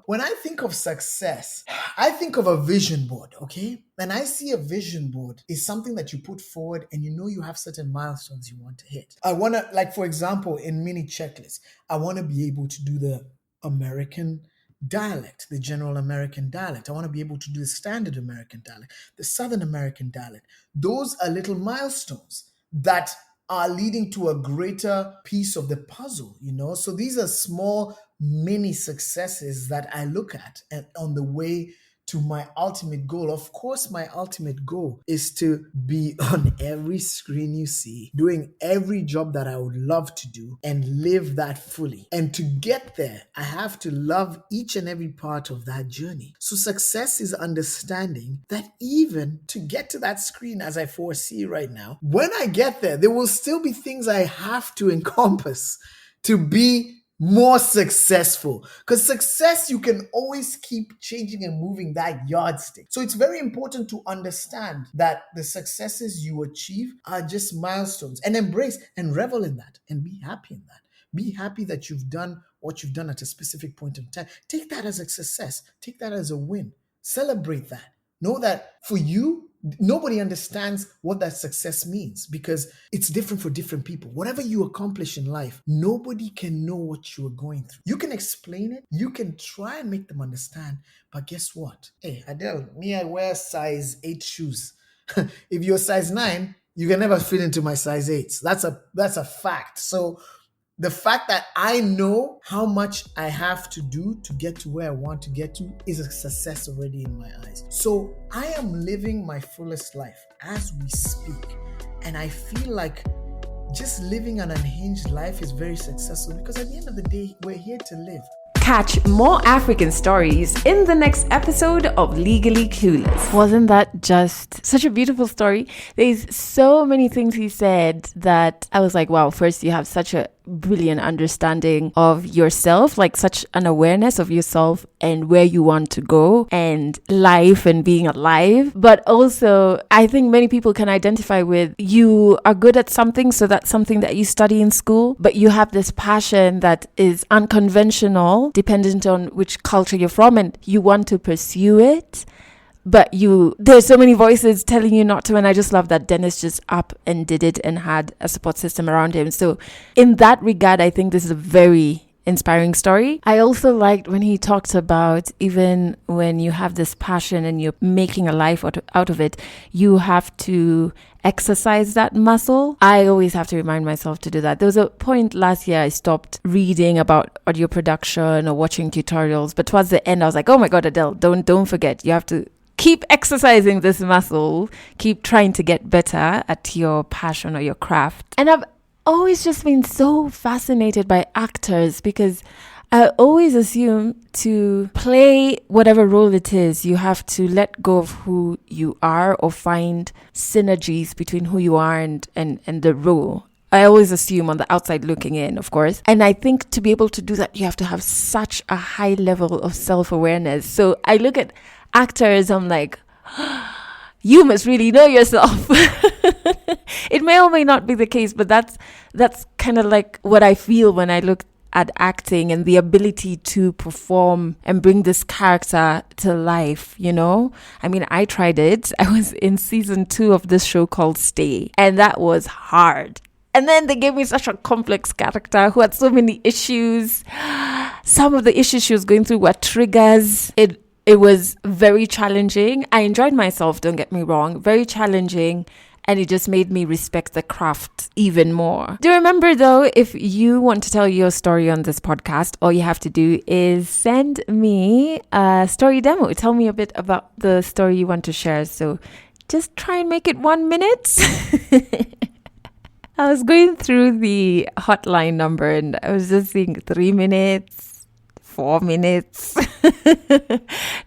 When I think of success, I think of a vision board, okay? And I see a vision board is something that you put forward and you have certain milestones you want to hit. I want to, like, for example, in mini checklists, I want to be able to do the American dialect, the general American dialect. I want to be able to do the standard American dialect, the Southern American dialect. Those are little milestones that are leading to a greater piece of the puzzle, you know? So these are small mini successes that I look at and on the way to my ultimate goal. Of course, my ultimate goal is to be on every screen you see, doing every job that I would love to do and live that fully. And to get there, I have to love each and every part of that journey. So success is understanding that even to get to that screen as I foresee right now, when I get there will still be things I have to encompass to be more successful. Because success, you can always keep changing and moving that yardstick. So it's very important to understand that the successes you achieve are just milestones, and embrace and revel in that and be happy in that. Be happy that you've done what you've done at a specific point in time. Take that as a success. Take that as a win. Celebrate that. Know that for you, nobody understands what that success means because it's different for different people. Whatever you accomplish in life, nobody can know what you are going through. You can explain it, you can try and make them understand, but guess what? Hey, Adele, me, I wear size 8 shoes. If you're size 9, you can never fit into my size 8. That's a fact. So the fact that I know how much I have to do to get to where I want to get to is a success already in my eyes. So I am living my fullest life as we speak. And I feel like just living an unhinged life is very successful because at the end of the day, we're here to live. Catch more African stories in the next episode of Legally Clueless. Wasn't that just such a beautiful story? There's so many things he said that I was like, wow, first you have such a brilliant understanding of yourself, like such an awareness of yourself and where you want to go and life and being alive. But also, I think many people can identify with you are good at something, so that's something that you study in school, but you have this passion that is unconventional, dependent on which culture you're from, and you want to pursue it. But there's so many voices telling you not to. And I just love that Dennis just up and did it and had a support system around him. So in that regard, I think this is a very inspiring story. I also liked when he talked about even when you have this passion and you're making a life out of it, you have to exercise that muscle. I always have to remind myself to do that. There was a point last year I stopped reading about audio production or watching tutorials. But towards the end, I was like, oh my God, Adele, don't forget. You have to keep exercising this muscle, keep trying to get better at your passion or your craft. And I've always just been so fascinated by actors because I always assume to play whatever role it is, you have to let go of who you are or find synergies between who you are and the role. I always assume on the outside looking in, of course. And I think to be able to do that, you have to have such a high level of self-awareness. So I look at actors, I'm like, you must really know yourself. It may or may not be the case, but that's kind of like what I feel when I look at acting and the ability to perform and bring this character to life, you know? I mean, I tried it. I was in season 2 of this show called Stay, and that was hard. And then they gave me such a complex character who had so many issues. Some of the issues she was going through were triggers. It was very challenging. I enjoyed myself, don't get me wrong. Very challenging. And it just made me respect the craft even more. Do remember though, if you want to tell your story on this podcast, all you have to do is send me a story demo. Tell me a bit about the story you want to share. So just try and make it 1 minute. I was going through the hotline number and I was just seeing 3 minutes, 4 minutes.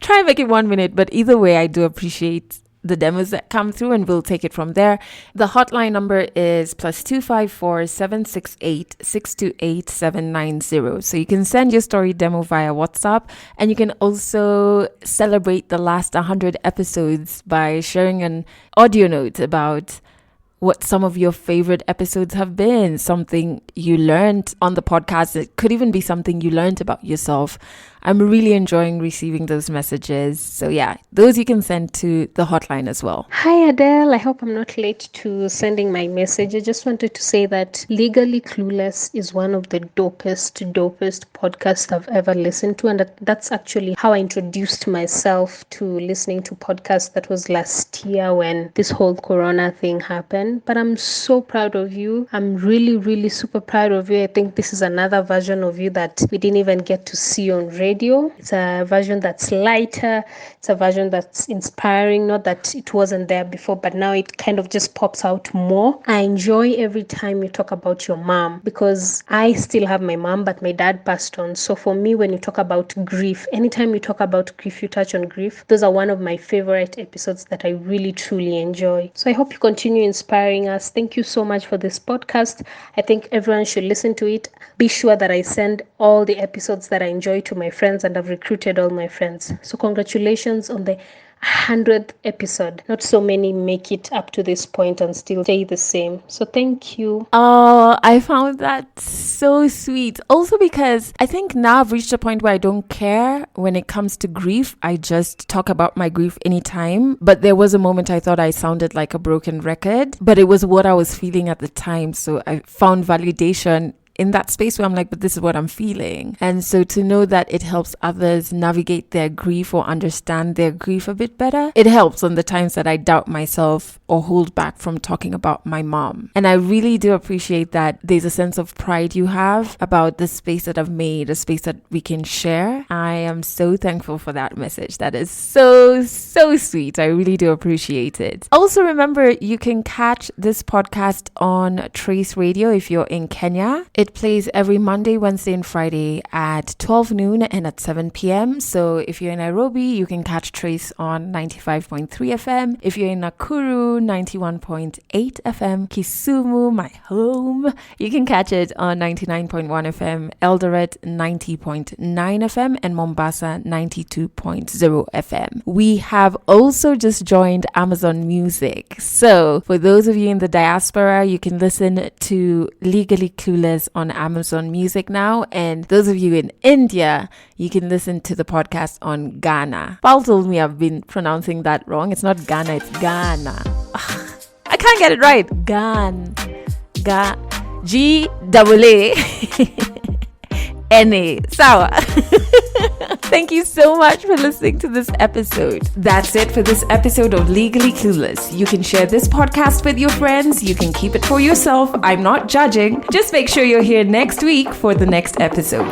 Try and make it 1 minute, but either way, I do appreciate the demos that come through and we'll take it from there. The hotline number is +254 768 628 790. So you can send your story demo via WhatsApp, and you can also celebrate the last 100 episodes by sharing an audio note about what some of your favorite episodes have been, something you learned on the podcast. It could even be something you learned about yourself. I'm really enjoying receiving those messages. So yeah, those you can send to the hotline as well. Hi Adele, I hope I'm not late to sending my message. I just wanted to say that Legally Clueless is one of the dopest podcasts I've ever listened to, and that's actually how I introduced myself to listening to podcasts. That was last year when this whole corona thing happened. But I'm so proud of you. I'm really super proud of you. I think this is another version of you that we didn't even get to see on radio. It's a version that's lighter, it's a version that's inspiring, not that it wasn't there before, but now it kind of just pops out more. I enjoy every time you talk about your mom, because I still have my mom, but my dad passed on. So for me, when you talk about grief, anytime you talk about grief, you touch on grief, those are one of my favorite episodes that I really truly enjoy. So I hope you continue inspiring us. Thank you so much for this podcast. I think everyone should listen to it. Be sure that I send all the episodes that I enjoy to my friends, and I've recruited all my friends. So congratulations on the 100th episode. Not so many make it up to this point and still stay the same. So thank you. Oh, I found that so sweet. Also because I think now I've reached a point where I don't care when it comes to grief. I just talk about my grief anytime. But there was a moment I thought I sounded like a broken record, but it was what I was feeling at the time. So I found validation in that space where I'm like, but this is what I'm feeling. And so to know that it helps others navigate their grief or understand their grief a bit better, it helps on the times that I doubt myself or hold back from talking about my mom. And I really do appreciate that there's a sense of pride you have about the space that I've made, a space that we can share. I am so thankful for that message. That is so sweet. I really do appreciate it. Also remember, you can catch this podcast on Trace Radio if you're in Kenya. It plays every Monday, Wednesday, and Friday at 12 noon and at 7 p.m. So if you're in Nairobi, you can catch Trace on 95.3 FM. If you're in Nakuru, 91.8 FM. Kisumu, my home, you can catch it on 99.1 FM. Eldoret, 90.9 FM. And Mombasa, 92.0 FM. We have also just joined Amazon Music. So for those of you in the diaspora, you can listen to Legally Clueless on Amazon Music now, and those of you in India, you can listen to the podcast on Ghana. Paul told me I've been pronouncing that wrong. It's not Ghana, it's Ghana. I can't get it right. G-A-A-N-A. Sour. Thank you so much for listening to this episode. That's it for this episode of Legally Clueless. You can share this podcast with your friends. You can keep it for yourself. I'm not judging. Just make sure you're here next week for the next episode.